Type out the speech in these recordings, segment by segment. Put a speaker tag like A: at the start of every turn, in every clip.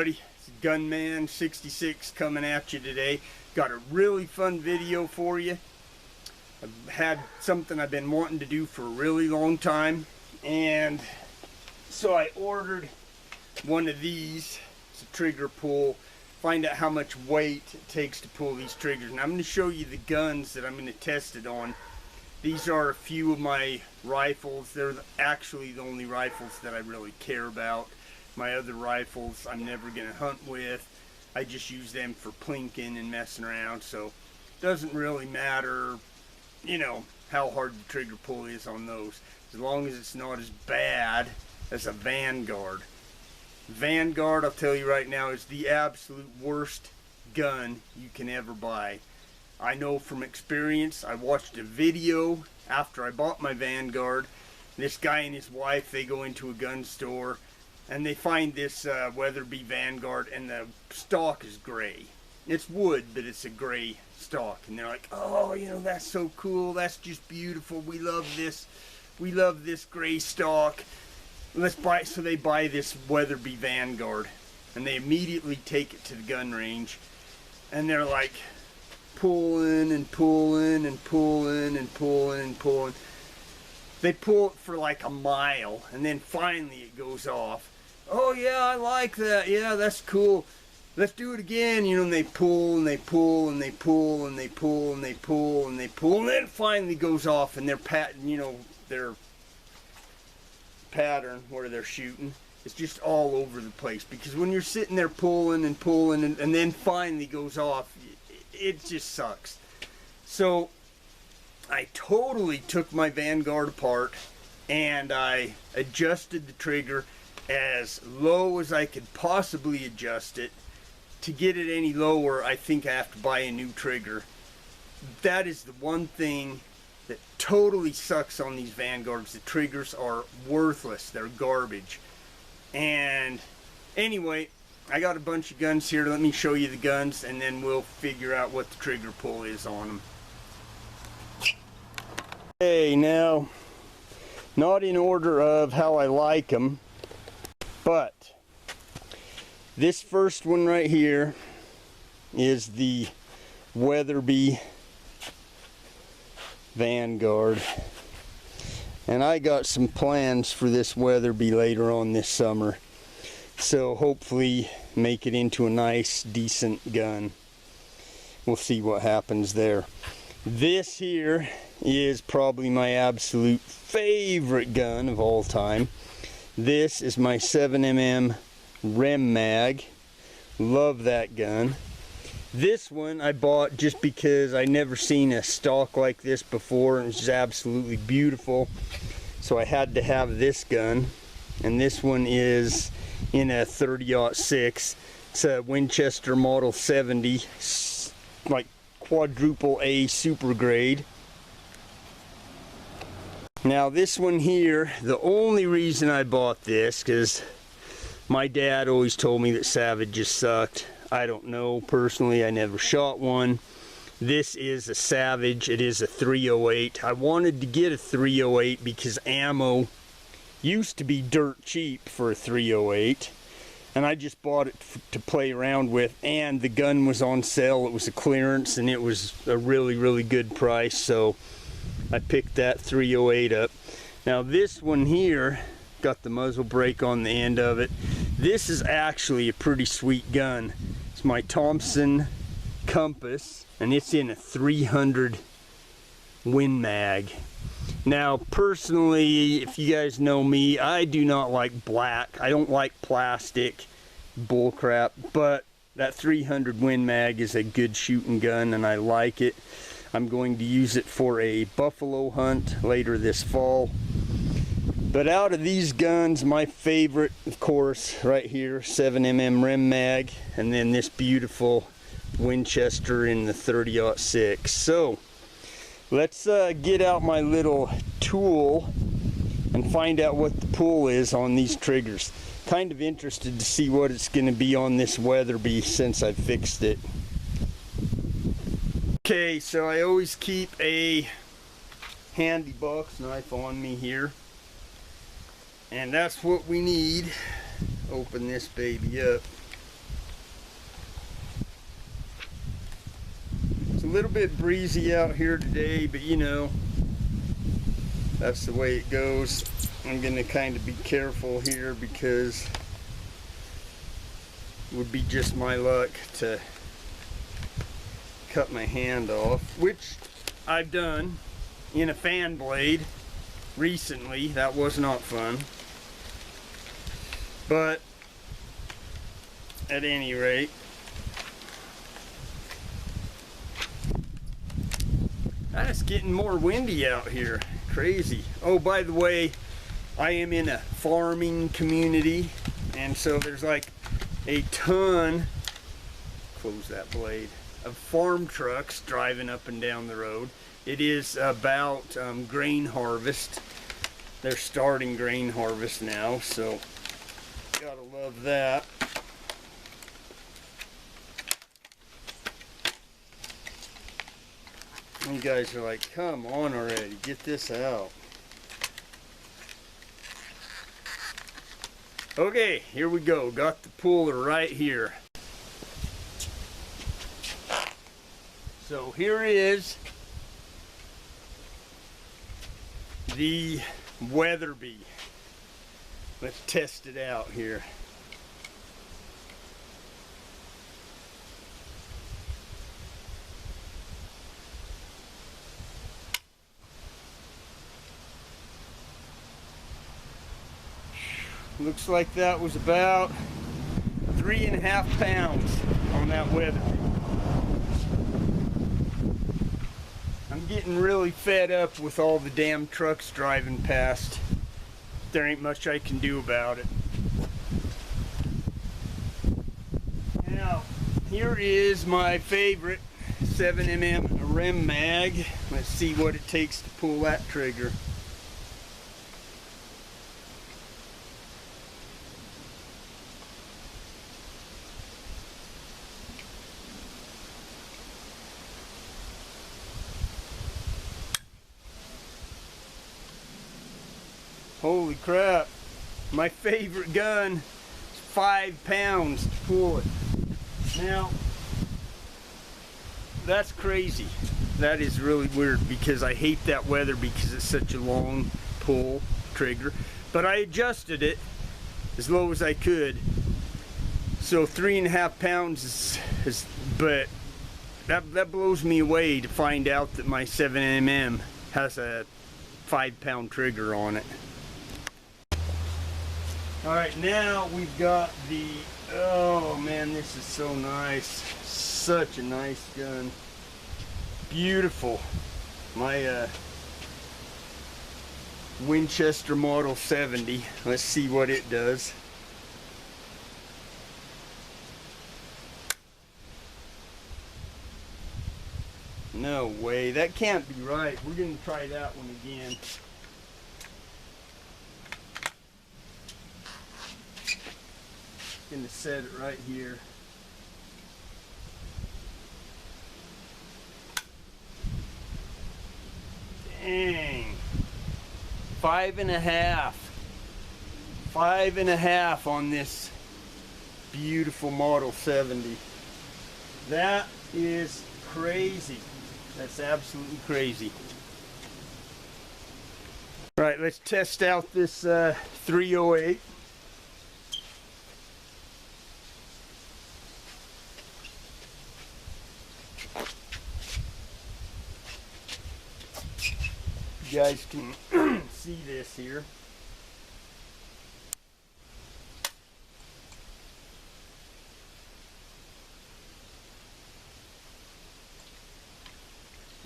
A: everybody, it's Gunman 66 coming at you today. Got a really fun video for you. I've had something I've been wanting to do for a really long time, and so I ordered one of these. It's a trigger pull. Find out how much weight it takes to pull these triggers, and I'm going to show you the guns that I'm going to test it on. These are a few of my rifles. They're actually the only rifles that I really care about. My other rifles I'm never going to hunt with. I just use them for plinking and messing around, so it doesn't really matter, you know, how hard the trigger pull is on those, as long as it's not as bad as a Vanguard. Vanguard, I'll tell you right now, is the absolute worst gun you can ever buy. I know from experience. I watched a video after I bought my Vanguard. This guy and his wife, they go into a gun store and they find this Weatherby Vanguard, and the stock is gray. It's wood, but it's a gray stock, and they're like, oh, you know, that's so cool, that's just beautiful, we love this gray stock, let's buy. So they buy this Weatherby Vanguard, and they immediately take it to the gun range, and they're like pulling and pulling and pulling and pulling and pulling. They pull it for like a mile, and then finally it goes off. Oh yeah, I like that, yeah, that's cool, let's do it again, you know. And they pull and they pull and they pull and they pull and they pull and they pull, and then it finally goes off, and their their pattern where they're shooting is just all over the place, because when you're sitting there pulling and pulling and then finally goes off, it just sucks. So I totally took my Vanguard apart and I adjusted the trigger as low as I could possibly adjust it. To get it any lower, I think I have to buy a new trigger. That is the one thing that totally sucks on these Vanguards. The triggers are worthless. They're garbage. And anyway, I got a bunch of guns here. Let me show you the guns, and then we'll figure out what the trigger pull is on them. Okay, now, not in order of how I like them, but this first one right here is the Weatherby Vanguard, and I got some plans for this Weatherby later on this summer, so hopefully make it into a nice decent gun. We'll see what happens there. This here is probably my absolute favorite gun of all time. This is my 7mm Rem Mag. Love that gun. This one I bought just because I never seen a stock like this before, and it's just absolutely beautiful, so I had to have this gun. And this one is in a 30-06. It's a Winchester Model 70, like quadruple A super grade. Now this one here, the only reason I bought this, because my dad always told me that Savages sucked. I don't know, personally, I never shot one. This is a Savage. It is a 308. I wanted to get a 308 because ammo used to be dirt cheap for a 308, and I just bought it to play around with, and the gun was on sale. It was a clearance, and it was a really, really good price, so I picked that 308 up. Now this one here got the muzzle brake on the end of it. This is actually a pretty sweet gun. It's my Thompson Compass, and it's in a 300 Win Mag. Now personally, if you guys know me, I do not like black. I don't like plastic bullcrap, but that 300 Win Mag is a good shooting gun, and I like it. I'm going to use it for a buffalo hunt later this fall. But out of these guns, my favorite, of course, right here, 7mm Rem Mag, and then this beautiful Winchester in the 30-06. So let's get out my little tool and find out what the pull is on these triggers. Kind of interested to see what it's going to be on this Weatherby since I fixed it. Okay, so I always keep a handy box knife on me here, and that's what we need. Open this baby up. little bit breezy out here today, but you know, that's the way it goes. I'm gonna kind of be careful here because it would be just my luck to cut my hand off, which I've done in a fan blade recently. That was not fun, but at any rate, it's getting more windy out here. Crazy. Oh, by the way, I am in a farming community, and so there's like a ton, close that blade, of farm trucks driving up and down the road. It is about grain harvest. They're starting grain harvest now, so gotta love that. You guys are like, come on already, get this out. Okay, here we go. Got the puller right here. So here is the Weatherby. Let's test it out here. Looks like that was about 3.5 pounds on that Weatherby. I'm getting really fed up with all the damn trucks driving past. There ain't much I can do about it. Now, here is my favorite 7mm rim mag. Let's see what it takes to pull that trigger. Holy crap, my favorite gun is 5 pounds to pull it. Now, that's crazy. That is really weird because I hate that Weatherby because it's such a long pull trigger. But I adjusted it as low as I could. So 3.5 pounds is but that blows me away to find out that my 7mm has a 5 pound trigger on it. Alright, now we've got the, oh man, this is so nice. Such a nice gun. Beautiful. My Winchester Model 70. Let's see what it does. No way, that can't be right. We're going to try that one again. Gonna set it right here. Dang. 5.5. 5.5 on this beautiful Model 70. That is crazy. That's absolutely crazy. All right, let's test out this 308. You guys can see this here.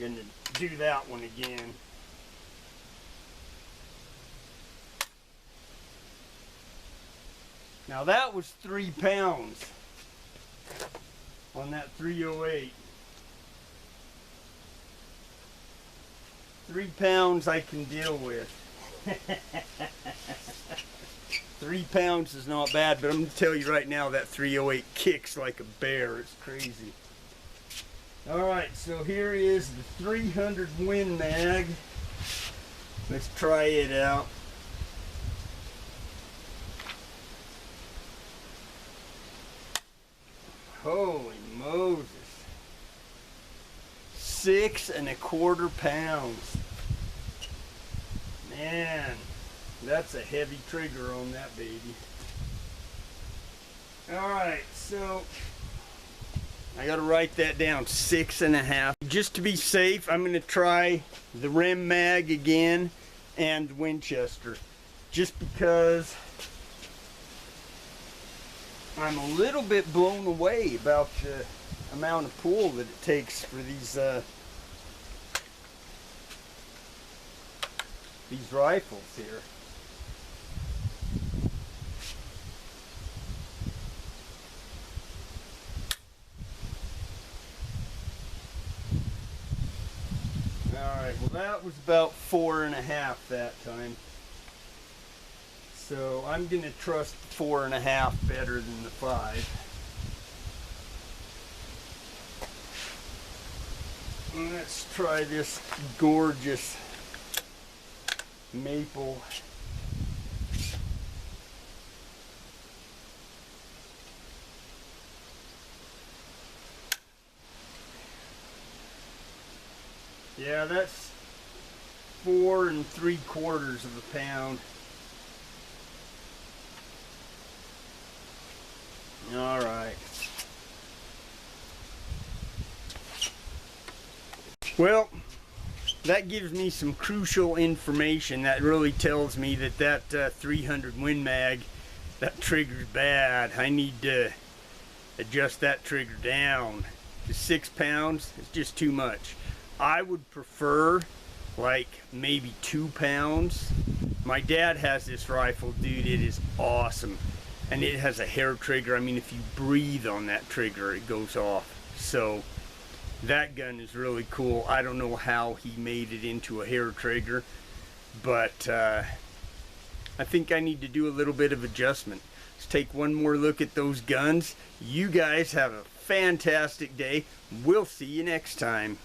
A: Gonna do that one again. Now that was 3 pounds on that 308. 3 pounds I can deal with. 3 pounds is not bad, but I'm going to tell you right now that 308 kicks like a bear. It's crazy. Alright, so here is the 300 Win Mag. Let's try it out. Holy Moses. 6¼ pounds. Man, that's a heavy trigger on that baby. Alright, so I gotta write that down, 6½. Just to be safe, I'm gonna try the Rem Mag again and Winchester. Just because I'm a little bit blown away about the amount of pull that it takes for these rifles here. Alright, well that was about 4½ that time. So I'm going to trust the 4½ better than the 5. And let's try this gorgeous maple. Yeah, that's 4¾ pounds. All right. Well, that gives me some crucial information that really tells me that that 300 Win Mag, that trigger's bad. I need to adjust that trigger down. To 6 pounds is just too much. I would prefer like maybe 2 pounds. My dad has this rifle, dude. It is awesome. And it has a hair trigger. I mean, if you breathe on that trigger, it goes off. So that gun is really cool. I don't know how he made it into a hair trigger, but I think I need to do a little bit of adjustment. Let's take one more look at those guns. You guys have a fantastic day. We'll see you next time.